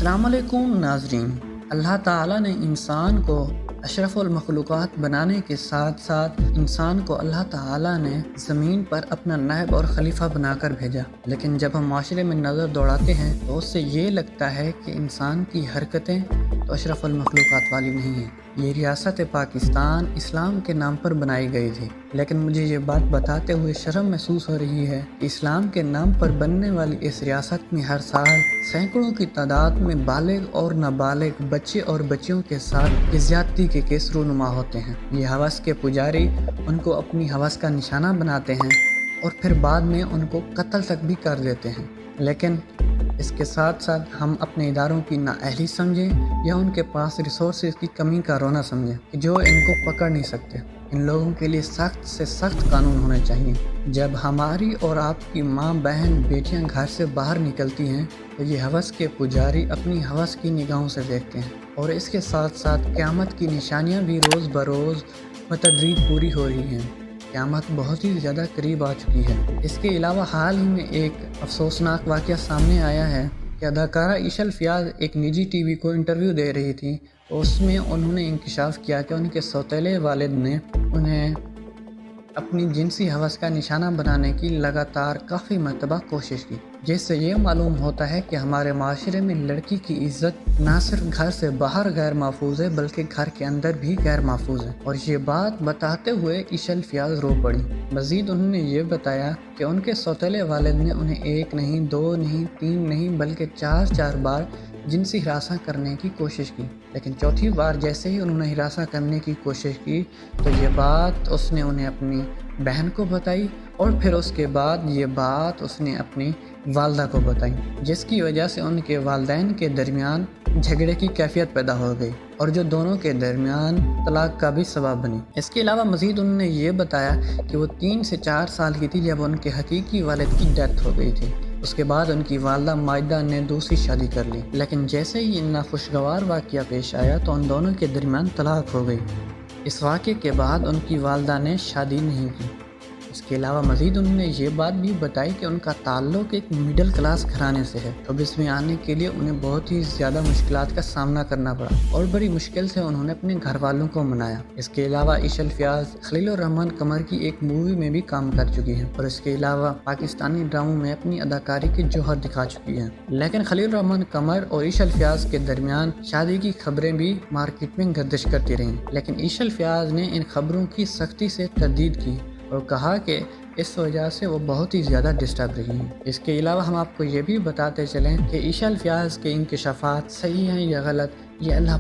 अस्सलामुअलैकुम नाज़रीन। अल्लाह ताला ने इंसान को अशरफुल मखलूक़ात बनाने के साथ साथ इंसान को अल्लाह ताला ने ज़मीन पर अपना नायब और खलीफा बनाकर भेजा। लेकिन जब हम माशरे में नज़र दौड़ाते हैं तो उससे ये लगता है कि इंसान की हरकतें तो अशरफुल मखलूक़ात वाली नहीं हैं। ये रियासत पाकिस्तान इस्लाम के नाम पर बनाई गई थी, लेकिन मुझे ये बात बताते हुए शर्म महसूस हो रही है कि इस्लाम के नाम पर बनने वाली इस रियासत में हर साल सैकड़ों की तादाद में बालिग और नाबालिग बच्चे और बच्चियों के साथ ज़्यादती के केस रूनुमा होते हैं। ये हवस के पुजारी उनको अपनी हवस का निशाना बनाते हैं और फिर बाद में उनको कत्ल तक भी कर देते हैं। लेकिन इसके साथ साथ हम अपने इदारों की नाअहली समझें या उनके पास रिसोर्सेज की कमी का रोना समझें कि जो इनको पकड़ नहीं सकते। इन लोगों के लिए सख्त से सख्त कानून होने चाहिए। जब हमारी और आपकी माँ बहन बेटियां घर से बाहर निकलती हैं तो ये हवस के पुजारी अपनी हवस की निगाहों से देखते हैं, और इसके साथ साथ क़यामत की निशानियाँ भी रोज़ बरोज़ बतदरीज पूरी हो रही हैं। क़यामत बहुत ही ज़्यादा करीब आ चुकी है। इसके अलावा हाल ही में एक अफसोसनाक वाक़या सामने आया है कि अदाकारा इशल फ़ियाज़ एक निजी टीवी को इंटरव्यू दे रही थी। उसमें उन्होंने इंकशाफ किया कि उनके सौतेले वालिद ने उन्हें अपनी जिनसी हवस का निशाना बनाने की लगातार काफ़ी मरतबा कोशिश की, जिससे ये मालूम होता है कि हमारे माशरे में लड़की की इज़्ज़त ना सिर्फ घर से बाहर गैर महफूज है बल्कि घर के अंदर भी गैर महफूज है। और ये बात बताते हुए इशल फ़ियाज़ रो पड़ी। मज़ीद उन्होंने ये बताया कि उनके सौतेले वालिद ने उन्हें एक नहीं, दो नहीं, तीन नहीं बल्कि चार बार जिनसी हिरासा करने की कोशिश की। लेकिन चौथी बार जैसे ही उन्होंने हिरासा करने की कोशिश की तो ये बात उसने उन्हें अपनी बहन को बताई, और फिर उसके बाद ये बात उसने अपनी वालदा को बताई, जिसकी वजह से उनके वालदैन के दरमियान झगड़े की कैफियत पैदा हो गई और जो दोनों के दरमियान तलाक का भी सबब बनी। इसके अलावा मज़ीद उन्होंने ये बताया कि वो 3 से 4 साल की थी जब उनके हकीकी वालिद की डेथ हो गई थी। उसके बाद उनकी वालदा माइदा ने दूसरी शादी कर ली, लेकिन जैसे ही नाखुशगवार वाक़या पेश आया तो उन दोनों के दरमियान तलाक हो गई। इस वाक़े के बाद उनकी वालदा ने शादी नहीं की। इसके अलावा मज़ीद उन्होंने ये बात भी बताई कि उनका ताल्लुक़ एक मिडिल क्लास घराने से है। अब इसमें आने के लिए उन्हें बहुत ही ज़्यादा मुश्किलात का सामना करना पड़ा और बड़ी मुश्किल से उन्होंने अपने घर वालों को मनाया। इसके अलावा इशल फ़ियाज़ खलीलुर्रहमान कमर की एक मूवी में भी काम कर चुकी हैं और इसके अलावा पाकिस्तानी ड्रामों में अपनी अदाकारी की जौहर दिखा चुकी हैं। लेकिन खलीलुर्रहमान कमर और इशल फ़ियाज़ के दरमियान शादी की खबरें भी मार्केट में गर्दिश करती रहीं, लेकिन इशल फ़ियाज़ ने इन खबरों की सख्ती से तरदीद की और कहा कि इस वजह से वो बहुत ही ज़्यादा डिस्टर्ब रही हैं। इसके अलावा हम आपको ये भी बताते चलें कि इशल फ़ियाज़ के इंकशाफात सही हैं या गलत, ये अल्लाह